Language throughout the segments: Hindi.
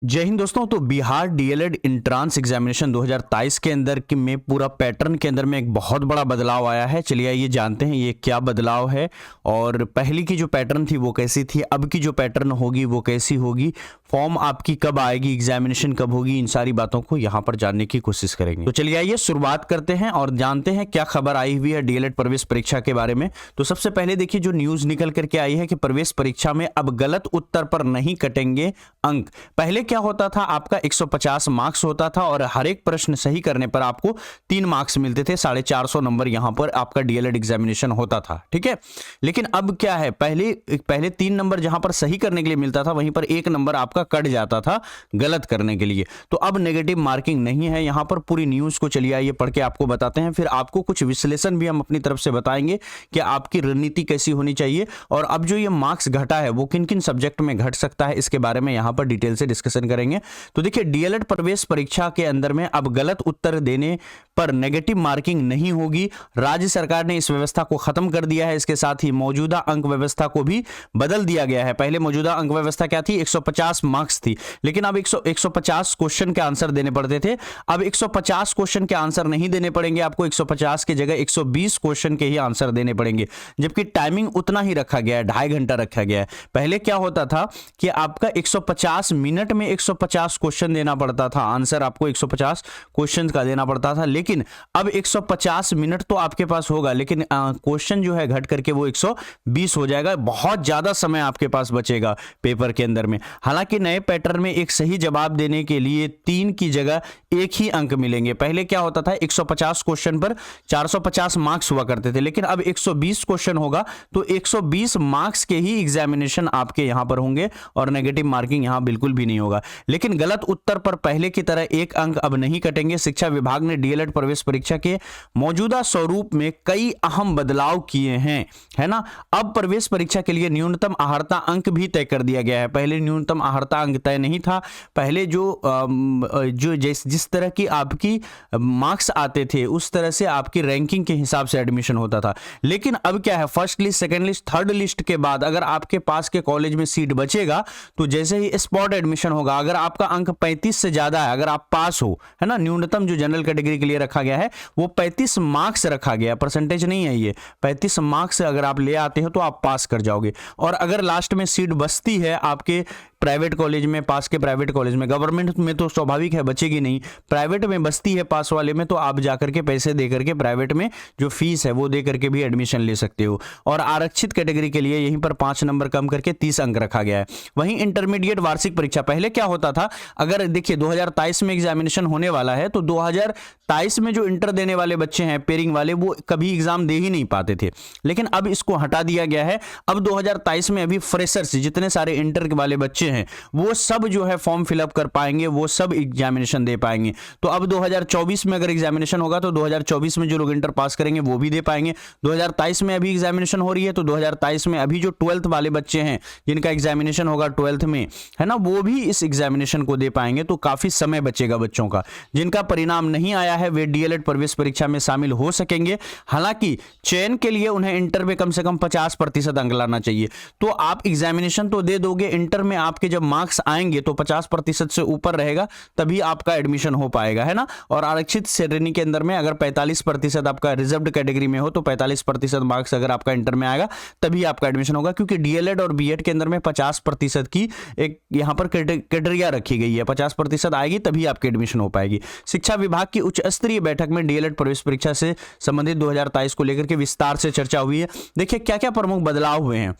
जय हिंद दोस्तों। तो बिहार डीएलएड इंट्रांस एग्जामिनेशन 2023 के अंदर में पूरा पैटर्न के अंदर में एक बहुत बड़ा बदलाव आया है। चलिए आइए जानते हैं ये क्या बदलाव है और पहली की जो पैटर्न थी वो कैसी थी, अब की जो पैटर्न होगी वो कैसी होगी, फॉर्म आपकी कब आएगी, एग्जामिनेशन कब होगी, इन सारी बातों को यहाँ पर जानने की कोशिश करेंगे। तो चलिए आइए शुरुआत करते हैं और जानते हैं क्या खबर आई हुई है डीएलएड प्रवेश परीक्षा के बारे में। तो सबसे पहले देखिए जो न्यूज निकल करके आई है कि प्रवेश परीक्षा में अब गलत उत्तर पर नहीं कटेंगे अंक। पहले क्या होता था, आपका 150 मार्क्स होता था और हर एक प्रश्न सही करने पर आपको 3 मार्क्स मिलते थे। 450 नंबर यहां पर आपका डीएलएड एग्जामिनेशन होता था, ठीक है। लेकिन अब क्या है, पहले 3 नंबर जहां पर सही करने के लिए मिलता था वहीं पर 1 नंबर आपका कट जाता था गलत करने के लिए। तो अब नेगेटिव मार्किंग नहीं है यहां पर। पूरी न्यूज को चलिए आइए पढ़ के आपको बताते हैं, फिर आपको कुछ विश्लेषण भी हम अपनी तरफ से बताएंगे कि आपकी रणनीति कैसी होनी चाहिए और अब जो ये मार्क्स घटा है वो किन किन सब्जेक्ट में घट सकता है, इसके बारे में यहां पर डिटेल से डिस्कशन करेंगे। तो देखिए डीएलएड प्रवेश परीक्षा के अंदर में अब गलत उत्तर देने पर नेगेटिव मार्किंग नहीं होगी। राज्य सरकार ने इस व्यवस्था को खत्म कर दिया है। इसके साथ ही मौजूदा अंक व्यवस्था को भी बदल दिया गया है। पहले मौजूदा अंक व्यवस्था क्या थी, 150 मार्क्स थी, लेकिन अब 150 क्वेश्चन के आंसर देने पड़ते थे। अब 150 क्वेश्चन के आंसर नहीं देने पड़ेंगे आपको, 150 की जगह 120 क्वेश्चन के ही आंसर देने पड़ेंगे, जबकि टाइमिंग उतना ही रखा गया है, 2.5 घंटा रखा गया है। पहले क्या होता था कि आपका 150 मिनट में 150 क्वेश्चन देना पड़ता था, आंसर आपको 150 क्वेश्चन का देना पड़ता था। लेकिन अब 150 मिनट तो आपके पास होगा, लेकिन क्वेश्चन जो है घट करके वो 120 हो जाएगा। बहुत ज्यादा समय आपके पास बचेगा पेपर के अंदर में। हालांकि नए पैटर्न में एक सही जवाब देने के लिए 3 की जगह 1 ही अंक मिलेंगे। पहले क्या होता था, 150 क्वेश्चन पर 450 मार्क्स हुआ करते थे, लेकिन अब 120 क्वेश्चन होगा तो 120 मार्क्स के ही एग्जामिनेशन आपके यहां पर होंगे और नेगेटिव मार्किंग यहां बिल्कुल भी नहीं होगा। लेकिन गलत उत्तर पर पहले की तरह 1 अंक अब नहीं कटेंगे। शिक्षा विभाग ने डीएलएड प्रवेश परीक्षा के मौजूदा स्वरूप में कई अहम बदलाव किए हैं, है ना। अब प्रवेश परीक्षा के लिए न्यूनतम अहर्ता अंक भी तय कर दिया गया है। पहले न्यूनतम अहर्ता अंक तय नहीं था। पहले जो जिस तरह की आपकी मार्क्स आते थे उस तरह से आपकी रैंकिंग के हिसाब से एडमिशन होता था। लेकिन अब क्या है, first list, second list, third list के बाद अगर आपके पास के कॉलेज में सीट बचेगा तो जैसे ही स्पॉट एडमिशन होगा, अगर आपका अंक 35 से ज्यादा है, अगर आप पास हो, है ना, न्यूनतम जो जनरल कैटेगरी के लिए रखा गया है वो 35 मार्क्स रखा गया, परसेंटेज नहीं है ये, 35 मार्क्स अगर आप ले आते हो तो आप पास कर जाओगे। और अगर लास्ट में सीट बचती है आपके प्राइवेट कॉलेज में, पास के प्राइवेट कॉलेज में, गवर्नमेंट में तो स्वाभाविक है बचेगी नहीं, प्राइवेट में बचती है पास वाले में, तो आप जाकर के पैसे दे करके प्राइवेट में जो फीस है वो दे करके भी एडमिशन ले सकते हो। और आरक्षित कैटेगरी के लिए यहीं पर 5 नंबर कम करके 30 अंक रखा गया है। वहीं इंटरमीडिएट वार्षिक परीक्षा, पहले क्या होता था, अगर देखिए 2023 में एग्जामिनेशन होने वाला है तो 2023 में जो इंटर देने वाले बच्चे हैं पेयरिंग वाले, वो कभी एग्जाम दे ही नहीं पाते थे, लेकिन अब इसको हटा दिया गया है। अब 2023 में अभी फ्रेशर्स जितने सारे इंटर वाले बच्चे हैं वो सब जो है फॉर्म फिलअप कर पाएंगे, वो सब एग्जामिनेशन दे पाएंगे। तो अब 2024 में अगर एग्जामिनेशन होगा तो 2024 में जो लोग इंटर पास करेंगे वो भी दे पाएंगे। 2023 में अभी एग्जामिनेशन हो रही है तो 2023 में अभी जो 12th वाले बच्चे हैं जिनका एग्जामिनेशन होगा 12th में, है ना, वो भी इस एग्जामिनेशन को दे पाएंगे। तो काफी समय बचेगा बच्चों का। जिनका परिणाम नहीं आया है वे डीएलएड प्रवेश परीक्षा में शामिल हो सकेंगे। हालांकि चयन के लिए उन्हें इंटर में कम से कम 50% अंक लाना चाहिए। तो आप एग्जामिनेशन तो दे दोगे, इंटर में आपके जब मार्क्स आएंगे तो 50% से ऊपर रहेगा तभी आपका एडमिशन हो पाएगा, है ना। और आरक्षित श्रेणी के अंदर में अगर 45% आपका रिजर्व्ड कैटेगरी में हो तो 45% मार्क्स अगर आपका इंटर में आएगा तभी आपका एडमिशन होगा, क्योंकि डीएलएड और बीएड के अंदर में 50% की एक यहां पर क्राइटेरिया रखी गई है। 50% आएगी तभी आपकी एडमिशन हो पाएगी। शिक्षा विभाग की उच्च स्तरीय बैठक में डीएलएड प्रवेश परीक्षा से संबंधित 2023 को लेकर के विस्तार से चर्चा हुई है। देखिए क्या क्या प्रमुख बदलाव हुए हैं।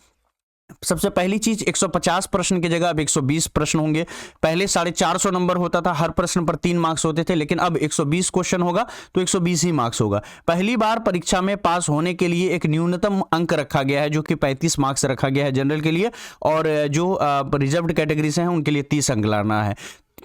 सबसे पहली चीज, 150 प्रश्न की जगह अब 120 प्रश्न होंगे। पहले 450 नंबर होता था, हर प्रश्न पर 3 मार्क्स होते थे, लेकिन अब 120 क्वेश्चन होगा तो 120 ही मार्क्स होगा। पहली बार परीक्षा में पास होने के लिए एक न्यूनतम अंक रखा गया है जो कि 35 मार्क्स रखा गया है जनरल के लिए, और जो रिजर्व्ड कैटेगरी से हैं उनके लिए 30 अंक लाना है।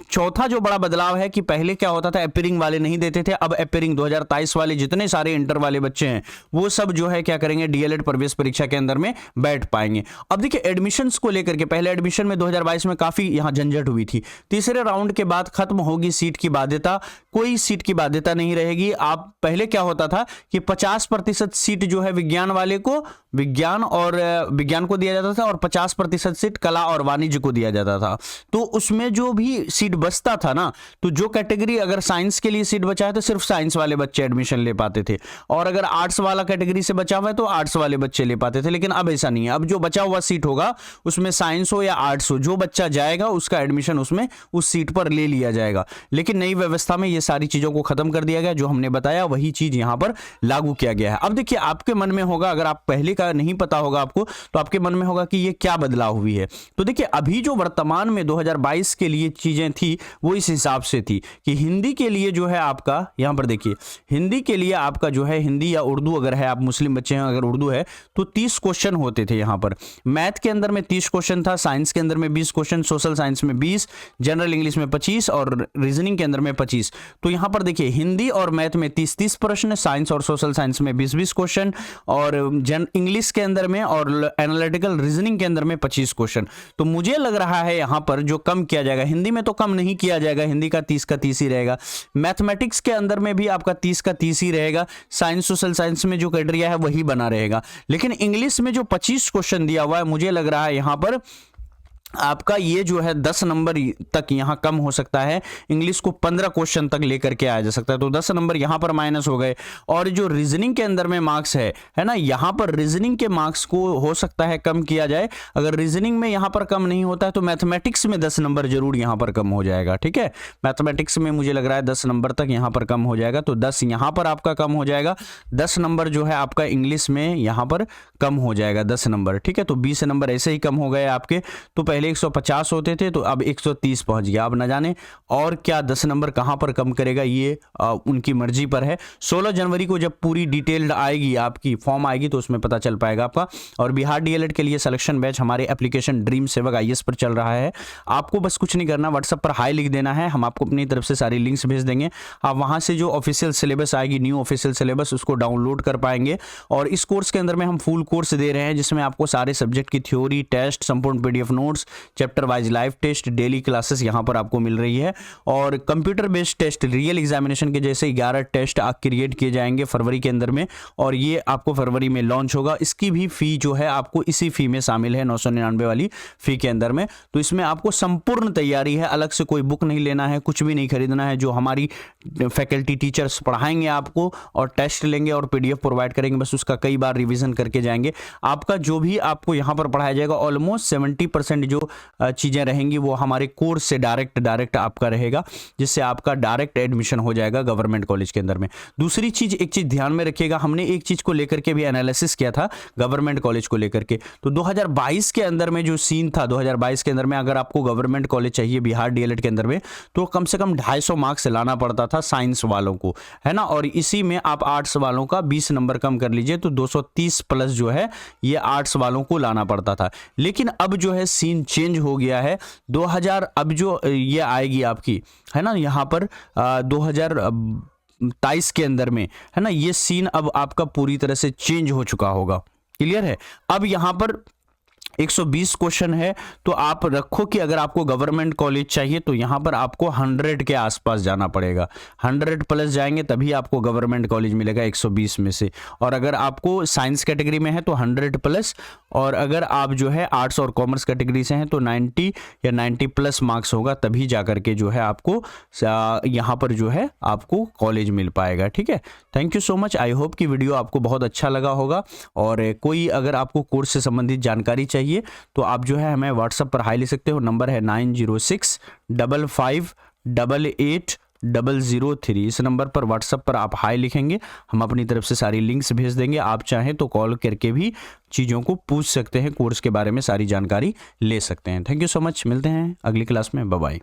चौथा जो बड़ा बदलाव है कि पहले क्या होता था, अपीयरिंग वाले नहीं देते थे, अब अपीयरिंग 2023 वाले जितने सारे इंटर वाले बच्चे हैं वो सब जो है क्या करेंगे, डीएलएड प्रवेश परीक्षा के अंदर में बैठ पाएंगे। अब देखिए एडमिशंस को लेकर के, पहले एडमिशन में 2022 में काफी यहां झंझट हुई थी, तीसरे राउंड के बाद खत्म होगी सीट की बाध्यता, कोई सीट की बाध्यता नहीं रहेगी। आप पहले क्या होता था कि 50% सीट जो है विज्ञान वाले को, विज्ञान को दिया जाता था और 50% सीट कला और वाणिज्य को दिया जाता था। तो उसमें जो भी सीट बचता था ना, तो जो कैटेगरी अगर साइंस के लिए सीट बचा है तो सिर्फ साइंस वाले बच्चे एडमिशन ले पाते थे, और अगर आर्ट्स वाला कैटेगरी से बचा हुआ है तो आर्ट्स वाले बच्चे ले पाते थे। लेकिन अब ऐसा नहीं है, अब जो बचा हुआ सीट होगा उसमें साइंस हो या आर्ट्स हो, जो बच्चा जाएगा उसका एडमिशन उसमें उस सीट पर ले लिया जाएगा। लेकिन नई व्यवस्था में ये सारी चीजों को खत्म कर दिया गया, जो हमने बताया वही चीज यहां पर लागू किया गया है। अब देखिए आपके मन में होगा, अगर आप पहले का नहीं पता होगा आपको, तो आपके मन में होगा कि ये क्या बदलाव हुई है। तो देखिए अभी जो वर्तमान में 2022 के लिए चीजें थी वो इस हिसाब से थी कि हिंदी के लिए जो है आपका, यहां पर देखिए हिंदी के लिए आपका जो है, हिंदी या उर्दू अगर है, आप मुस्लिम बच्चे हैं अगर उर्दू है तो 30 क्वेश्चन होते थे यहां पर। मैथ के अंदर में 30 क्वेश्चन था, साइंस के अंदर में 20 क्वेश्चन, सोशल साइंस में 20, जनरल इंग्लिश में 25 और रीजनिंग के अंदर में 25। तो यहां पर देखिए हिंदी और मैथ में 30-30 प्रश्न, साइंस और सोशल साइंस में 20-20 क्वेश्चन, और इंग्लिश के अंदर में और एनालिटिकल रीजनिंग के अंदर में 25 क्वेश्चन। तो मुझे लग रहा है यहां पर जो कम किया जाएगा, हिंदी में तो कम नहीं किया जाएगा, हिंदी का 30 का 30 ही रहेगा। मैथमेटिक्स के अंदर में भी आपका 30 का 30 ही रहेगा, साइंस सोशल साइंस में जो क्राइटेरिया है वही बना रहेगा। लेकिन इंग्लिश में जो 25 क्वेश्चन दिया हुआ है, मुझे लग रहा है यहां पर आपका ये जो है 10 नंबर तक यहां कम हो सकता है, इंग्लिश को 15 क्वेश्चन तक लेकर के आया जा सकता है। तो 10 नंबर यहां पर माइनस हो गए। और जो रीजनिंग के अंदर में मार्क्स है ना, यहां पर रीजनिंग के मार्क्स को हो सकता है कम किया जाए। अगर रीजनिंग में यहां पर कम नहीं होता है तो मैथमेटिक्स में 10 नंबर जरूर यहां पर कम हो जाएगा। ठीक है, मैथमेटिक्स में मुझे लग रहा है 10 नंबर तक यहां पर कम हो जाएगा, तो 10 यहां पर आपका कम हो जाएगा। 10 नंबर जो है आपका इंग्लिश में यहां पर कम हो जाएगा, 10 नंबर। ठीक है, तो 20 नंबर ऐसे ही कम हो गए आपके। तो पहले 150 होते थे तो अब 130 पहुंच गया। अब न जाने और क्या 10 नंबर कहां पर कम करेगा, ये उनकी मर्जी पर है। 16 जनवरी को जब पूरी डिटेल्ड आएगी, आपकी फॉर्म आएगी, तो उसमें पता चल पाएगा आपका। और बिहार डीएलएड के लिए सिलेक्शन बैच हमारे एप्लीकेशन ड्रीम सेवक आईएएस पर चल रहा है। आपको बस कुछ नहीं करना, व्हाट्सएप पर हाई लिख देना है, हम आपको अपनी तरफ से सारी लिंक्स भेज देंगे। आप वहां से जो ऑफिशियल सिलेबस आएगी, न्यू ऑफिशियल सिलेबस, उसको डाउनलोड कर पाएंगे। और इस कोर्स के अंदर में हम फुल कोर्स दे रहे हैं, जिसमें आपको सारे सब्जेक्ट की थ्योरी, टेस्ट, संपूर्ण PDF notes, chapter wise live test, daily classes यहां पर आपको मिल रही है। और computer based test, real examination के जैसे 11 टेस्ट क्रिएट किए जाएंगे फरवरी के अंदर में, और ये आपको फरवरी में लॉन्च होगा। इसकी भी फी जो है आपको इसी फी में शामिल है, 999 वाली फी के अंदर में। तो इसमें आपको संपूर्ण तैयारी है, अलग से कोई बुक नहीं लेना है, कुछ भी नहीं खरीदना है। जो हमारी फैकल्टी टीचर्स पढ़ाएंगे आपको और टेस्ट लेंगे और पीडीएफ प्रोवाइड करेंगे, बस उसका कई बार रिवीजन करके जाएंगे। आपका जो भी आपको यहां पर पढ़ाया जाएगा, ऑलमोस्ट 70% जो चीजें रहेंगी वो हमारे कोर्स से डायरेक्ट आपका रहेगा, जिससे आपका डायरेक्ट एडमिशन हो जाएगा गवर्नमेंट कॉलेज के अंदर में। दूसरी चीज, एक चीज ध्यान में रखिएगा, हमने एक चीज को लेकर के भी एनालिसिस किया था गवर्नमेंट कॉलेज को लेकर के। तो 2022 के अंदर में जो सीन था, 2022 के अंदर में अगर आपको गवर्नमेंट कॉलेज चाहिए बिहार डीएलएड के अंदर में, तो कम से कम 250 मार्क्स लाना पड़ता था साइंस वालों को, है ना। और इसी में आप आर्ट्स वालों का 20 नंबर कम कर लीजिए, तो 230 प्लस जो है ये आर्ट्स वालों को लाना पड़ता था। लेकिन अब जो है सीन चेंज हो गया है। 2000 अब जो ये आएगी आपकी, है ना, यहाँ पर 2023 के अंदर में, है ना, ये सीन अब आपका पूरी तरह से चेंज हो चुका होगा। क्लियर है। अब यहाँ पर 120 क्वेश्चन है, तो आप रखो कि अगर आपको गवर्नमेंट कॉलेज चाहिए तो यहां पर आपको 100 के आसपास जाना पड़ेगा, 100 प्लस जाएंगे तभी आपको गवर्नमेंट कॉलेज मिलेगा 120 में से। और अगर आपको साइंस कैटेगरी में है तो 100 प्लस, और अगर आप जो है आर्ट्स और कॉमर्स कैटेगरी से हैं तो 90 या 90 प्लस मार्क्स होगा, तभी जाकर के जो है आपको यहाँ पर जो है आपको कॉलेज मिल पाएगा। ठीक है, thank you so much. I hope कि वीडियो आपको बहुत अच्छा लगा होगा। और कोई अगर आपको कोर्स से संबंधित जानकारी चाहिए तो आप जो है हमें व्हाट्सएप पर हाई ले सकते हो। नंबर है 9065588003। इस नंबर पर व्हाट्सएप पर आप हाई लिखेंगे, हम अपनी तरफ से सारी लिंक्स भेज देंगे। आप चाहें तो कॉल करके भी चीज़ों को पूछ सकते हैं, कोर्स के बारे में सारी जानकारी ले सकते हैं। थैंक यू सो मच, मिलते हैं अगली क्लास में, बाय बाय।